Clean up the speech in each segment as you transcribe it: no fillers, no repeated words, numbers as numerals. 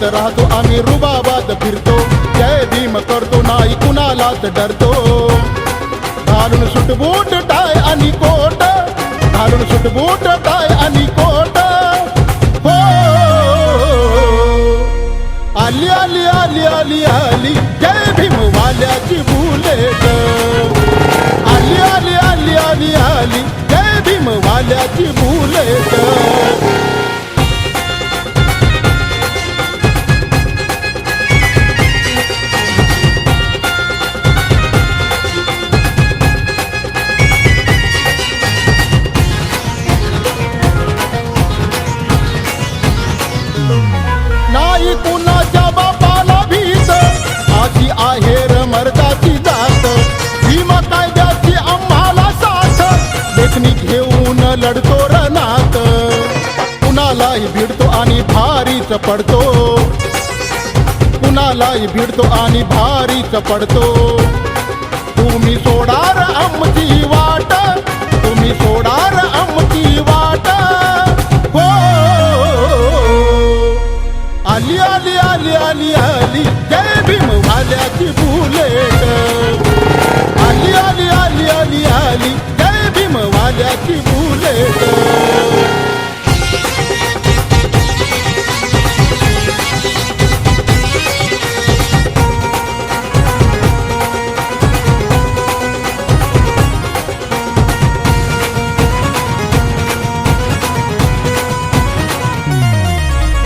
बंगल्यात राहतो आम्ही रुबाबात फिरतो, जय भीम करतो नाही कुणालाच डरतो. घालून सुटबूट टाय आणि कोट, घालून सुटबूट टाय आणि कोट. हो आली आली आली आली आली जय भीम वाल्याची बुलेट. आली आली आली आली आली जय भीम वाल्याची बुलेट. नाही कुणाच्या बापाला भीत, अशी आहेर मर्दाची जात. भीम कायद्याची आम्हाला साथ, लेखणी घेऊन लढतो रणात. कुणालाही भिडतो आणि भारीच पडतो, कुणालाही भिडतो आणि भारीच पडतो. तुम्ही सोडार आमची वाट, तुम्ही सोडार आमची वाट. हो आली आली आली आली आली जय भीम वाल्याची बुलेट. आली आली आली आली आली जय भीम वाल्याची बुलेट.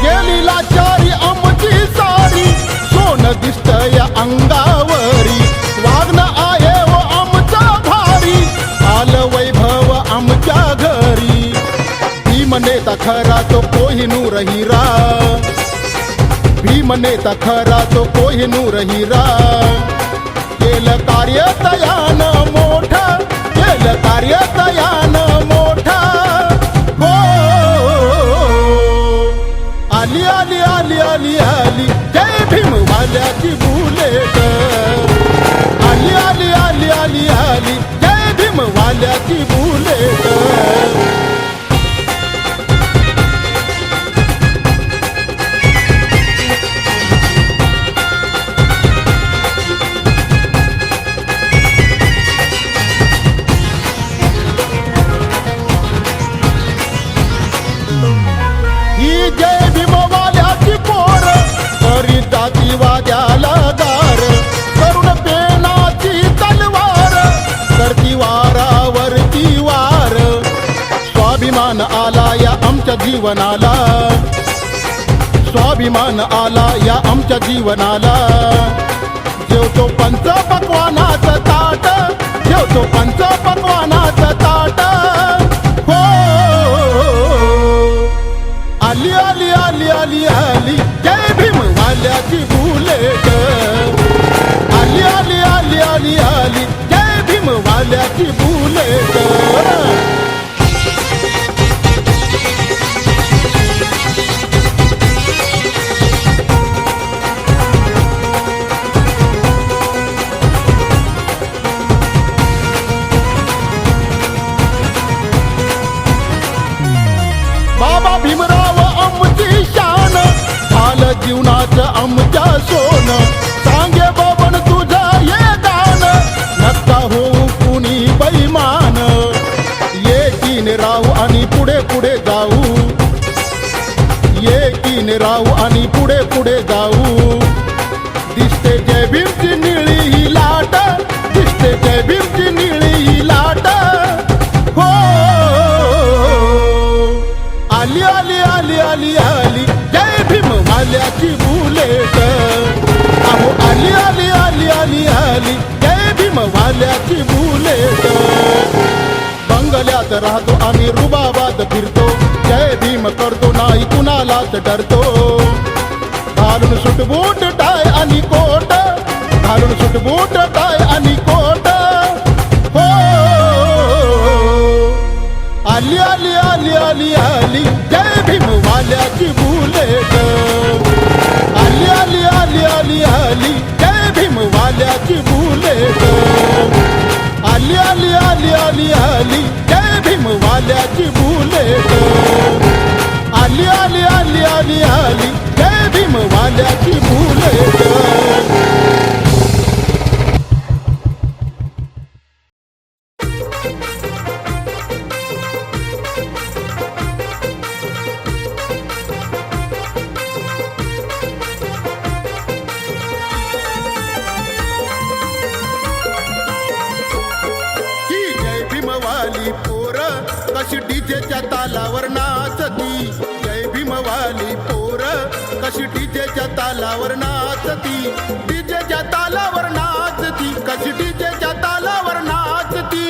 गेलीला चारी आमची सारी, सोनं दिसतंय अंगावरी. वागणं आहे व आमचा भारी, आलं वैभव आमच्या घरी. भीम नेता खरा तो कोहिनूर हिरा, भीम नेता खरा तो कोहिनूर हिरा. केलं कार्य तयान मोठं, केलं कार्य तयान मोठं. हो आली आली आली आली आली जय भीम वाल्याची बुलेट. आली आली आली आली आली जय भीम वाल्याची बुलेट. ही जय भीम वाल्याची पोर, करी जातीवाद्याला दार. करुण पेनाची तलवार, करती वारावरती वार. स्वाभिमान आला या आमच्या जीवनाला, स्वाभिमान आला या आमच्या जीवनाला. जेवतो पंच पक्वानाचं ताट, जेवतो पंच पक्वानाचं ताट. हो आली आली आली आली आली जय भीम वाल्याची बुलेट. आली आली आली आली आली जय भीम वाल्याची बुलेट. बाबा भीमराव आमची शान, झालं जीवनाचं आमच्या सोनं. सांगे बाबन तुझं ये दान, नका होऊ कुणी बैमान. एकीने राहू आणि पुढे पुढे जाऊ, एकीने राहू आणि पुढे पुढे जाऊ. दिसते जय भीमची निळी ही लाट, दिसते जय भीमची निळी ही लाट. हो आली आली आली आली आली जय भीम वाल्याची बुलेट. अहो आली आली आली आली आली जय भीम वाल्याची बुलेट. बंगल्यात राहतो आम्ही रुबाबात फिरतो, जय भीम करतो नाही कुणालाच डरतो. घालून सुटबूट टाय आणि कोट, घालून सुटबूट टाय आणि कोट. हो आली आली आली आली आली जय भीम वाल्याची बुलेट. आली आली आली आली आली जय भीम वाल्याची बुलेट. आली आली आली आली आली जय भीम वाल्याची बुलेट. आली आली आली आली आली जय भीम वाल्याची कशी डीजेच्या तालावर नाचती, डीजेच्या तालावर नाचती, कशी डीजेच्या तालावर नाचती.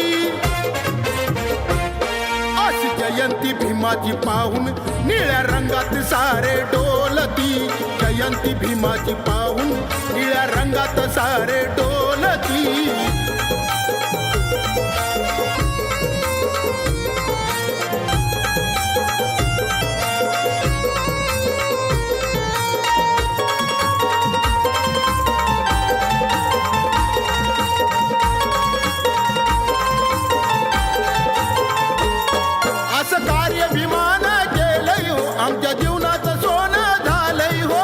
अशी जयंती भीमाची पाहून निळ्या रंगात सारे डोलती, जयंती भीमाची पाहून निळ्या रंगात सारे डोलती. असं कार्य भीमानं केलंय हो, आमच्या जीवनाचं सोनं झालंय हो.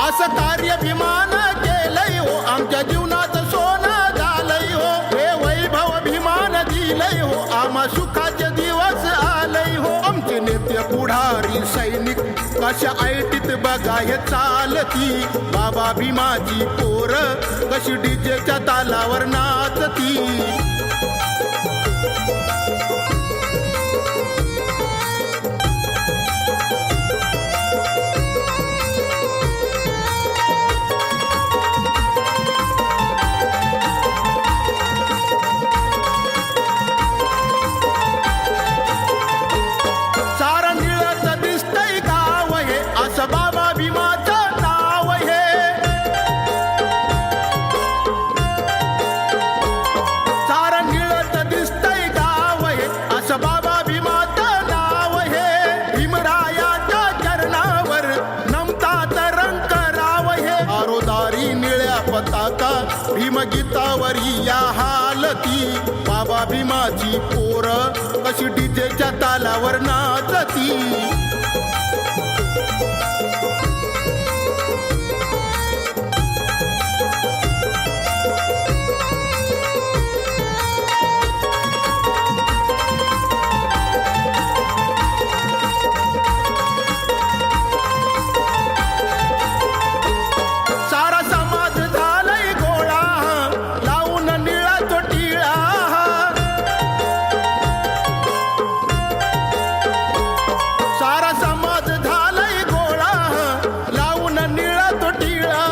असं कार्य भीमानं केलंय हो, आमच्या जीवनाचं सोनं झालंय हो. हे वैभव भीमानं दिलंय हो, आम्हा सुखाचे दिवस आलंय हो. आमचे नेते पुढारी सैनिक कशा ऐटीत बघा हे चालती, बाबा भीमाची पोर कशी डीजेच्या तालावर नाचती. सारं निळचं दिसतंय गाव हे, असं बाबा भीमाचं नाव हे. सारं निळचं दिसतंय गाव हे, असं बाबा भीमाचं नाव हे. भीमरायाच्या चरणावर नमतात रंग राव हे. आरोदारी निळ्या पताका भीमगीतावरी या हालती, बाबा भीमाची पोर कशी डीजेच्या तालावर नाचती. सारा समाज झालाय गोळा, लावून निळा तो टिळा. सारा समाज झालाय गोळा, लावून निळा तो टिळा.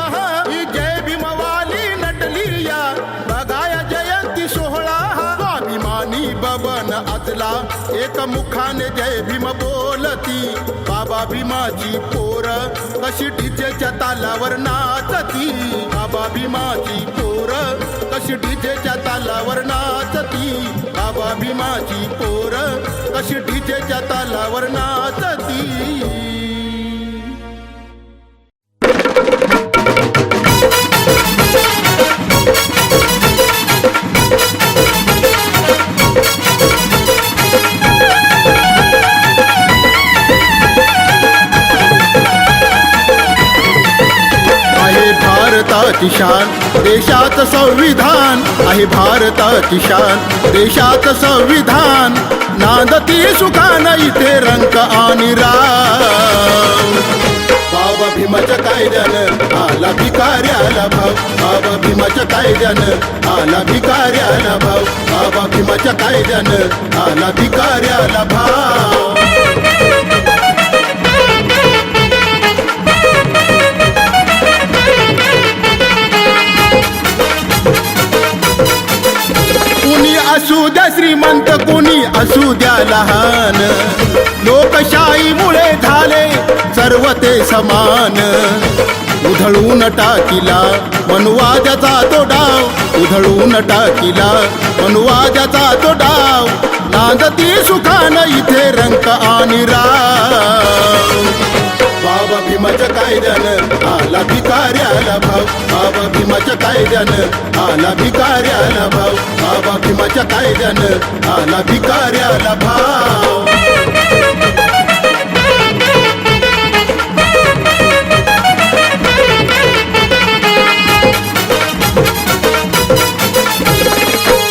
ही जय भीमवाली नटली या, बघाया जयंती सोहळा. स्वाभिमानी बबन अजला एक मुखाने जय भीम बोलती, बाबा भीमाची पोर कशी डीजेच्या तालावर नाचती. बाबा भीमाची पोर कशी डीजेच्या तालावर नाचती, बाबा भीमाची पोर कशी डीजेच्या तालावर नाचती. आहे भारताची शान देशाचं संविधान, आहे भारताची शान देशाचं संविधान. नांदती सुखानं इथे रंक आणि राम. बाबा भीमाच्या कायद्यानं आला भिकाऱ्याला भाव, बाबा भीमाच्या कायद्यानं आला भिकाऱ्याला भाव, बाबा भीमाच्या कायद्यानं आला भिकाऱ्याला भाव. कुणी असू द्या श्रीमंत, कुणी असू द्या लहान, लोकशाहीमुळे झाले सर्व ते समान. उधळून टाकिला मनुवाद्याचा तो डाव, उधळून टाकिला मनुवाद्याचा तो डाव. नांदती सुखानं इथे रंक आणि राव. बाबा भीमाच्या कायद्यानं आला भिकाऱ्याला भाव, बाबा भीमाच्या कायद्यानं आला भिकाऱ्याला भाव, बाबा भीमाच्या कायद्यानं आला भिकाऱ्याला भाव.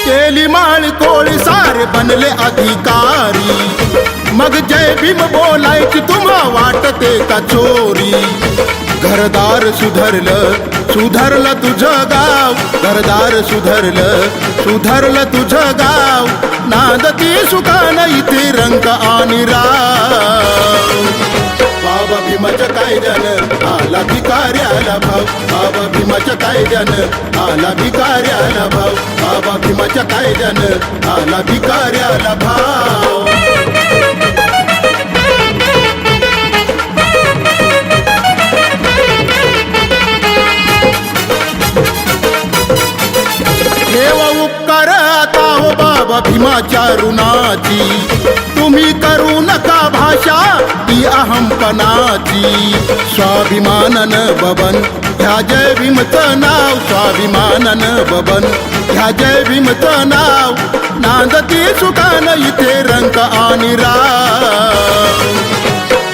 केली माळ कोळी सारे बनले अधिकारी, मग जय भीम बोलायची तुम्हा वाटते का चोरी. घरदार सुधरलं सुधरलं तुझं गाव, घरदार सुधरलं सुधरलं तुझं गाव. नांदती नांदती सुखान इथे रंग आणि राव. बाबा भीमाच्या कायद्यानं आला भिकाऱ्याला भाव. बाबा भीमाच्या कायद्यानं आला भिकाऱ्याला भाव. बाबा भीमाच्या कायद्यानं आला भिकाऱ्याला भाव. देवा उपकार आता हो बाबा भीमाच्या ऋणाची. तुम्ही करू नका भाषा ती अहमपणाची. स्वाभिमानन बबन ह्या जय भीमचं नाव. स्वाभिमानन बबन ह्या जय भीमचं नाव. नांदती सुखान इथे रंग आणि राव.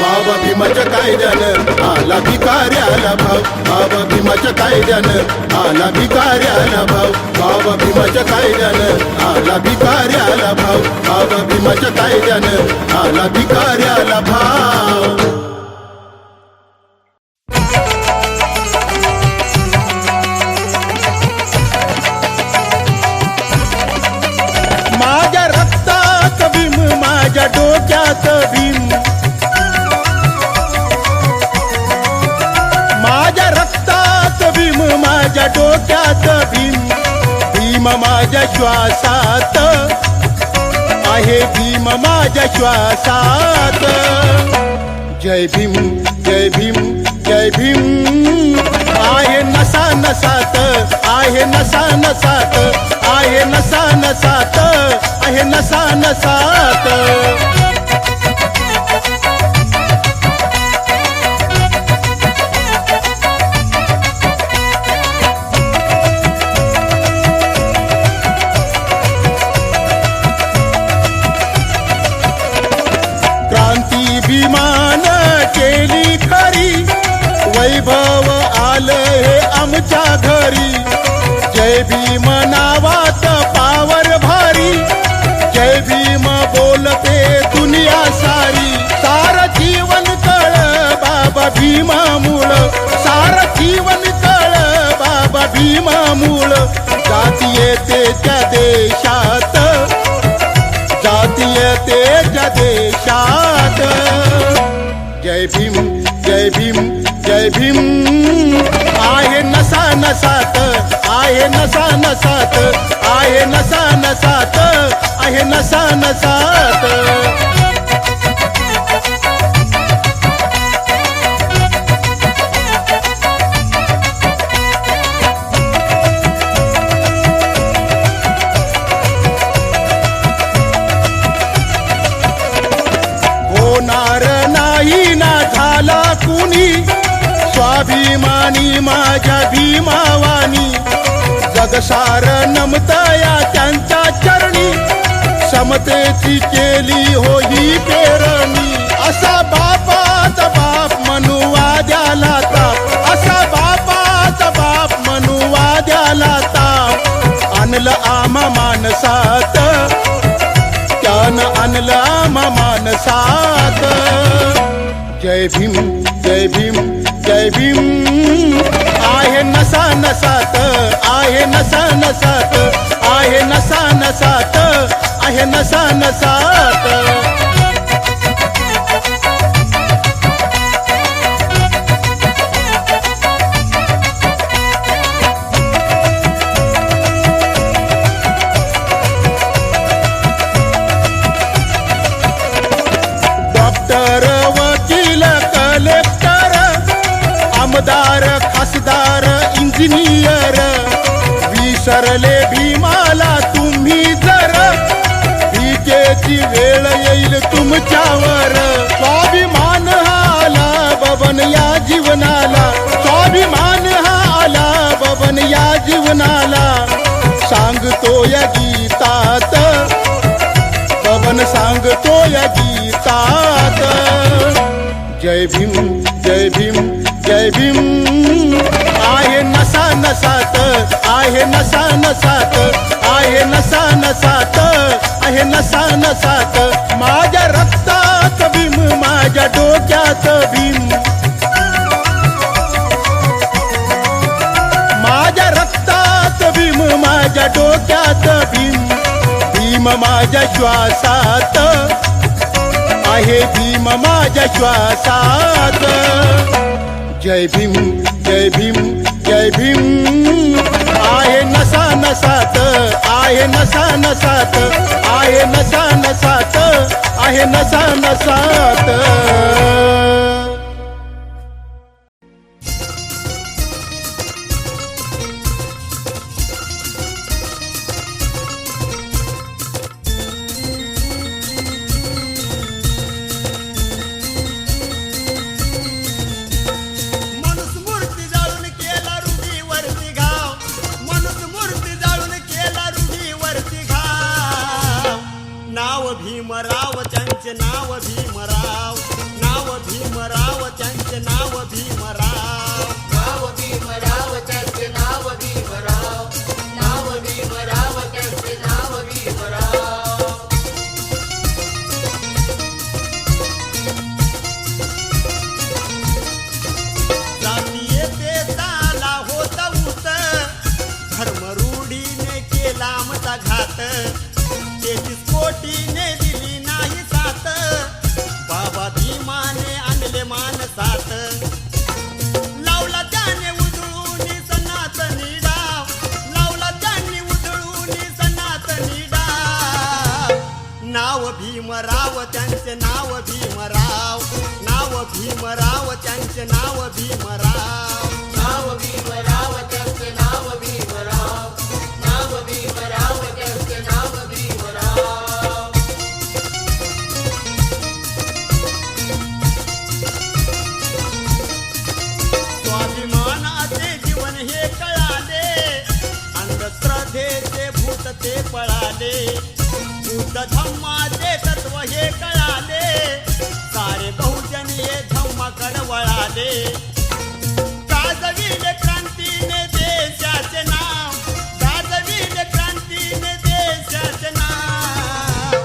बाबा भीमाच्या कायद्यानं आला भिकाऱ्याला भाव. बाबा भीमाच्या कायद्यानं आला भिकाऱ्याला भाव. बाबा भीमाच्या कायद्यानं आला भिकाऱ्याला भाव. बाबा भीमाच्या कायद्यानं आला भिकाऱ्याला भाव. माझ्या रक्तात भीम, माझ्या डोक्यात भीम. माझ्या रक्तात भीम, माझ्या डोक्यात भीम. भीम माझ्या श्वासात आहे. भीम माझ्या श्वासात. जय भीम जय भीम जय भीम. आहे नसा नसात. आहे नसा नसात. आहे नसा नसात. आहे नसा नसात. क्रांती भीमान केली खरी. वैभव आलं हे आमच्या घरी. जय भीम नावात पावर भारी. जय भीम बोलते दुनिया सारी. सार जीवन कळ बाबा भीमामुळ. सार जीवन कळ बाबा भीमामुळ. जातीयतेच्या देशात. जातीयतेच्या देशात. जय भीम जय भीम जय भीम. आहे नसा नसात. आहे नसा नसात. आहे नसा नसात. आहे नसा नसात. होणार नाही ना झाला कुणी. स्वाभिमानी माझ्या भीमावानी. जगसार नमतया त्यांच्या चरणी. समतेची केली हो ही पेरणी. असा बापाचा बाप मनुवाद्याला ताप. असा बापाचा बाप मनुवाद्याला ताप. आणलं आम्हा मानसात. त्यानं आणलं आम्हा मानसात. जय भीम जय भीम जय भीम. आहे नसा नसात. आहे नसा नसात. आहे नसा नसात. आहे नसा नसात. डॉक्टर, वकील, कलेक्टर, आमदार, खासदार, इंजिनियर. विसरले भीमाला तुम्ही जर. भीकेची वेळ येईल तुमच्यावर. स्वाभिमान हा आला बबन या जीवनाला. स्वाभिमान हा आला बबन या जीवनाला. सांगतो या गीतात. बबन सांगतो या गीतात. जय भीम जय भीम जय भीम. आहे नसा नसात. आहे नसा नसात. आहे नसा नसात. आहे नसा नसात. माझ्या रक्तात भीम, माझ्या डोक्यात भीम. माझ्या रक्तात भीम, माझ्या डोक्यात भीम. भीम भीम माझ्या श्वासात, आहे भीम माझ्या श्वासात. जय भीम जय भीम जय भीम, आहे नसा नसात, आहे नसा नसात, आहे नसा नसात, आहे नसा नसात. भीमराव त्यांचे नाव भीमराव, नाव भीमराव त्यांचे नाव भीमराव, नाव भीमराव त्यांचे नाव भीमराव, नाव भीमराव त्यांचे नाव भीमराव. जातीय पेताला होत उत, धर्मरूढीने केला आमचा घात, 33 कोटीने दिली नाही साथ, बाबा भीमाने आणले मानसात. लावला त्याने उधळून सनातनी डाव, लावला त्यांनी उधळून सनातनी डाव. नाव भीमराव त्यांचे नाव भीमराव, नाव भीमराव त्यांचे नाव भीमराव, नाव भीमराव त्यांचे नाव भीमराव, नाव भीमराव त्यांचे नाव भीमराव. स्वाभिमानाचे जीवन हे कळाले, अंधश्रद्धेचे भूत ते पळाले, बुद्ध धम्माचे तत्व हे कळाले, सारे बहुजन हे धम्माकडे वळाले. गाजविले क्रांतीने देशाचे नाव, गाजविले क्रांतीने देशाचे नाव.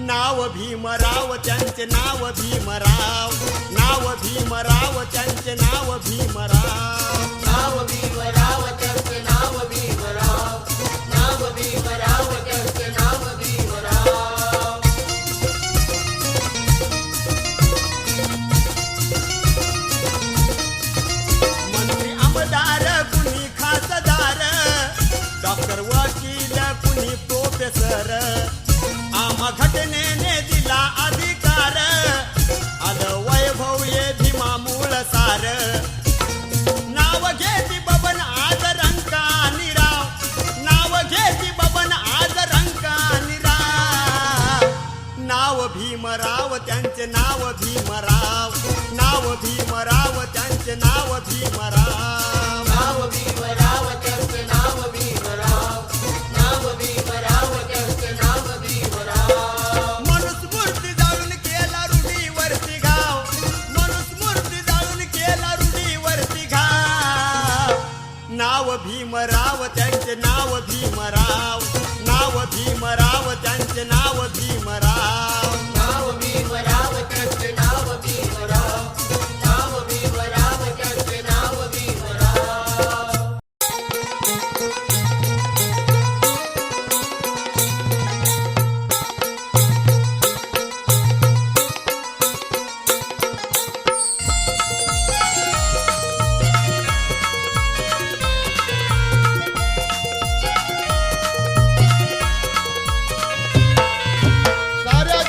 नाव भीमराव त्यांचे नाव भीमराव, नाव भीमराव त्यांचे नाव भीमराव, नाव भीमराव त्यांचे नाव भीमराव, नाव भीमराव त्यांचे नाव भीमराव. मंत्री आमदार कुणी खासदार, डॉक्टर वकील कुणी प्रोफेसर, आम्हा घटनेने दिला अधिकार, आलं वैभव ये भीमा मूळ सार. नाव घेती बबन आज रंकानी राव, नाव घेती बबन आज रंकानी राव. नाव भीमराव त्यांचे नाव भीमराव, नाव भीमराव त्यांचे नाव भीमराव, नाव भीमराव त्यांचे नाव भीमराव, नाव भीमराव त्यांचे नाव भीमराव. मनुस्मृती जाळून केला रूढीवरती घाव, मनुस्मृती जाळून केला रूढीवरती घाव. नाव भीमराव त्यांचे नाव भीमराव, नाव भीमराव त्यांचे नाव भीमराव, नाव भीमराव त्यांचे नाव भीमराव, नाव भीमराव त्यांचे नाव भीमराव. साऱ्या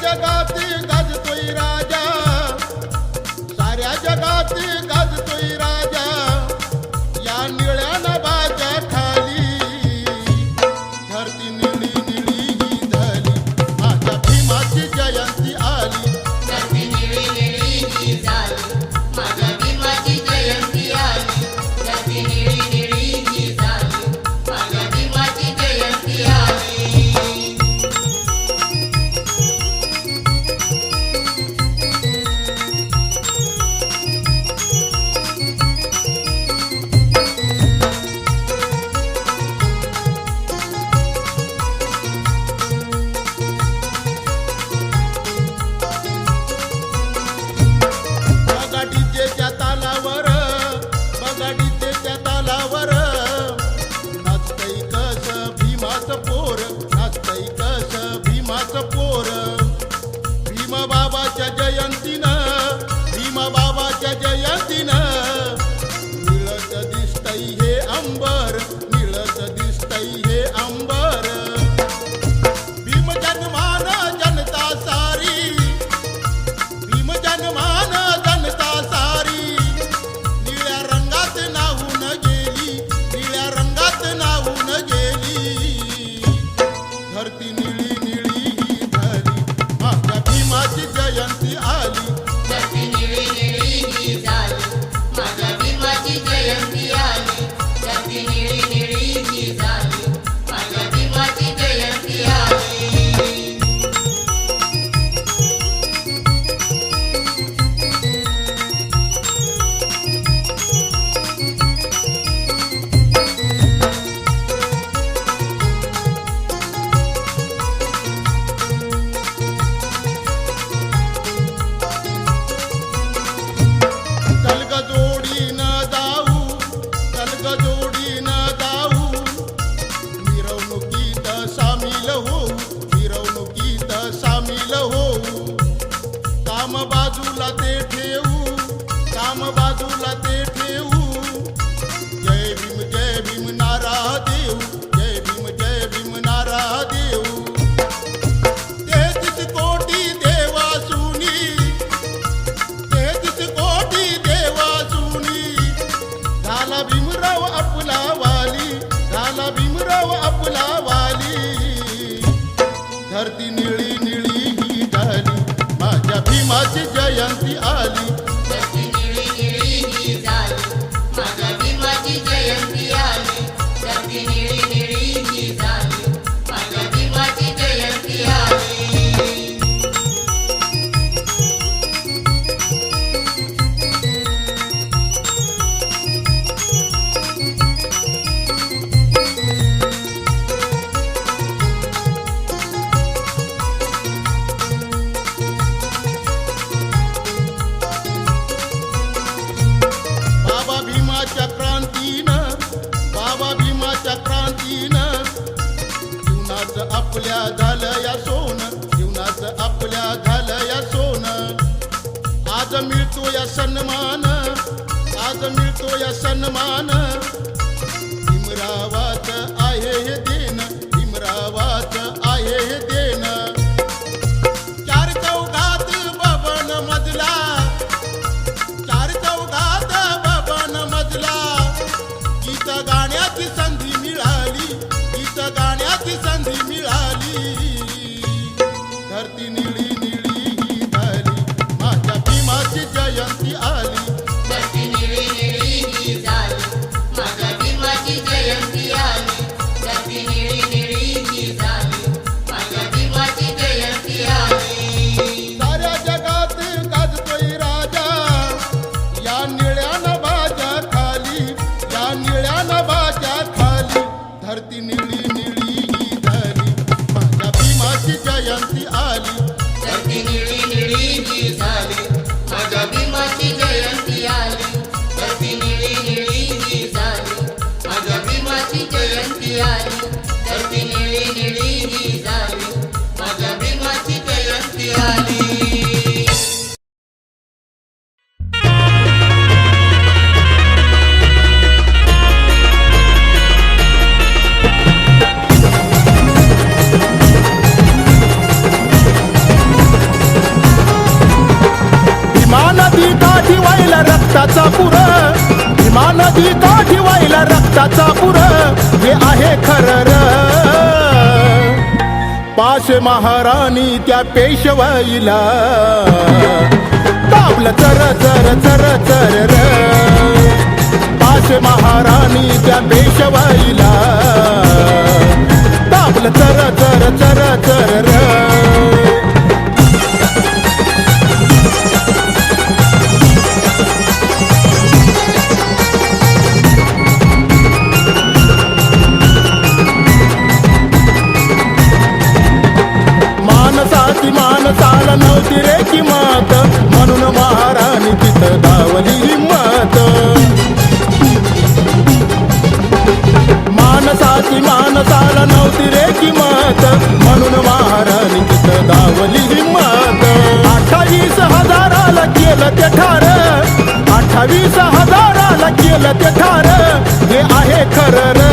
सामील होऊ. काम बाजूला ते ठेवू, काम बाजूला ते ठेवू. जय भीम नारा देऊ, जय भीम नारा देऊ. 33 कोटी देवासुनी, 33 कोटी देवासुनी. झाला भीमराव आपला वाली, झाला भीमराव आपला वाली. धरती निळी निळी ही झाली, माझ्या भीमाची जयंती आली. धरती निळी निळी ही झाली, माझ्या भीमाची जयंती आली. धरती निळी निळी ही झाली, माझ्या भीमाची जयंती आली. बाबा भीमाच्या क्रांतीनं, बाबा भीमाच्या क्रांतीनं जीवनाचं आपल्या झालं या सोनं, जीवनाचं आपल्या झालं या सोनं. आज मिळतो या सन्मान, आज मिळतो या सन्मान. भीमरावाचं आहे हे देणं, भीमरावाचं आहे हे देणं. चार चौघात बबन मजला, चार चौघात बबन मजला. गीत गाण्याची संधी मिळाली, गीत गाण्याची संधी मिळाली. धरती निळी निळी ही झाली, माझ्या भीमाची जयंती आली. धरती निळी निळी ही झाली, माझ्या भीमाची जयंती आली. धरती निळी निळी ही झाली, माझ्या भीमाची जयंती आली. साऱ्या जगात गाजतोय राजा, या निळ्या नभाच्या खाली, या निळ्या नभाच्या खाली. धरती निळी निळी ही झाली, माझ्या भीमाची जयंती आली. धरती निळी निळी ही झाली, माझ्या भीमाची जयंती आली. धरती निळी निळी ही झाली, माझ्या भीमाची जयंती आली. धरती निळी निळी ही झाली, माझ्या भीमाची जयंती आली. भीमा नदी काठी वाहिला रक्ताचा पुर, भीमा नदी काठी वाहिला रक्ताचा पुर. हे आहे खरं र. पाशे महाराणी त्या पेशवाईला तापलं चर चर चर चर र. पाशे महाराणी त्या पेशवाईला तापलं चर चर चर चर र. माणसाची माणसाला नव्हती रे किंमत, म्हणून महाराणी तिथं दावली हिंमत. माणसाची माणसाला नव्हती रे किंमत, म्हणून महाराणी तिथं दावली हिंमत. 28,000 केलं ते ठार, 28,000 केलं ते ठार. हे आहे खरं र.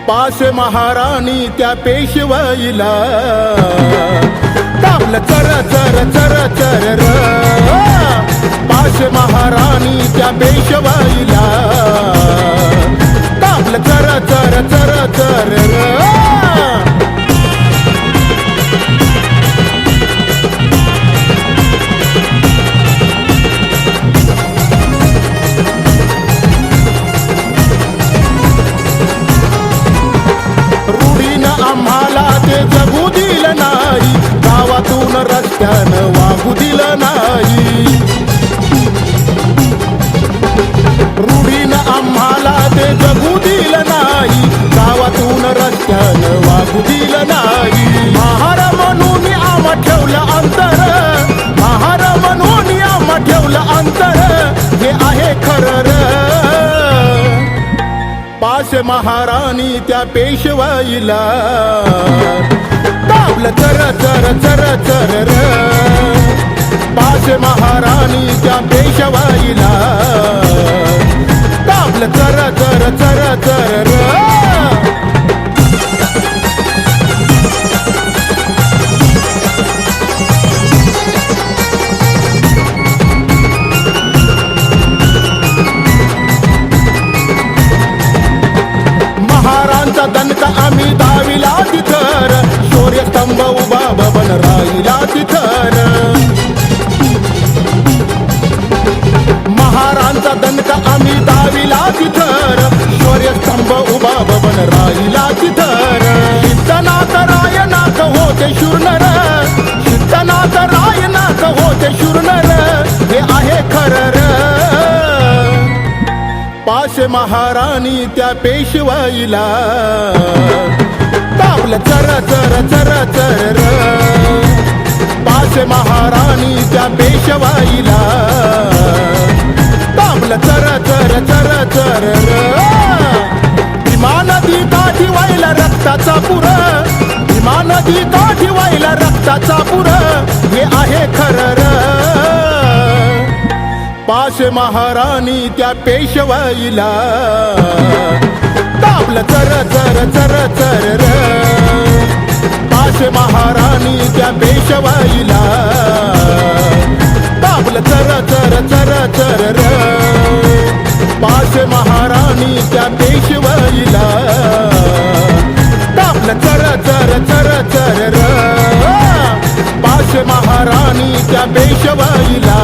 पाशे महाराणी त्या पेशवाईला तापलं चर चर चर चर र. पाशे महाराणी त्या पेशवाईला तापलं चर चर चर चर र. आम्हाला ते जगू दिलं नाही, गावातून रस्त्यानं वागू दिलं नाही. रूढीनं आम्हाला ते जगू दिलं नाही, गावातून रस्त्यानं वागू दिलं नाही. महार म्हणून आम्हा ठेवलं अंतर, महार म्हणून आम्हा ठेवलं अंतर. हे आहे खरं र. पाशे महाराणी त्या पेशवाईला चर चर चर र पाशे महाराणी त्या पेशवाईला तापलं चर चर चर चर र महारांचा दणका आम्ही दाविला तिथर शौर्य स्तंभ उभा बबन राहिला तिथर महारांचा दणका आम्ही दाविला तिथर शौर्य स्तंभ उभा बबन राहिला तिथर सिद्धनाथ रायनाथ होते शूरनर सिद्धनाथ रायनाथ होते शूरनर हे आहे खरं पाशे महाराणी त्या पेशवाईला तापलं चर चर चर चर र पाशे महाराणी त्या पेशवाईला तापलं चर चर चर चर र भीमा नदी काठी वाहिला रक्ताचा पुर भीमा नदी काठी वाहिला रक्ताचा पुर हे आहे खरं पाशे महाराणी त्या पेशवाईला तापलं चर चर चर चर र पाशे महाराणी त्या पेशवाईला तापलं चर चर चर चर र पाशे महाराणी त्या पेशवाईला तापलं चर चर चर चर र पाशे महाराणी त्या पेशवाईला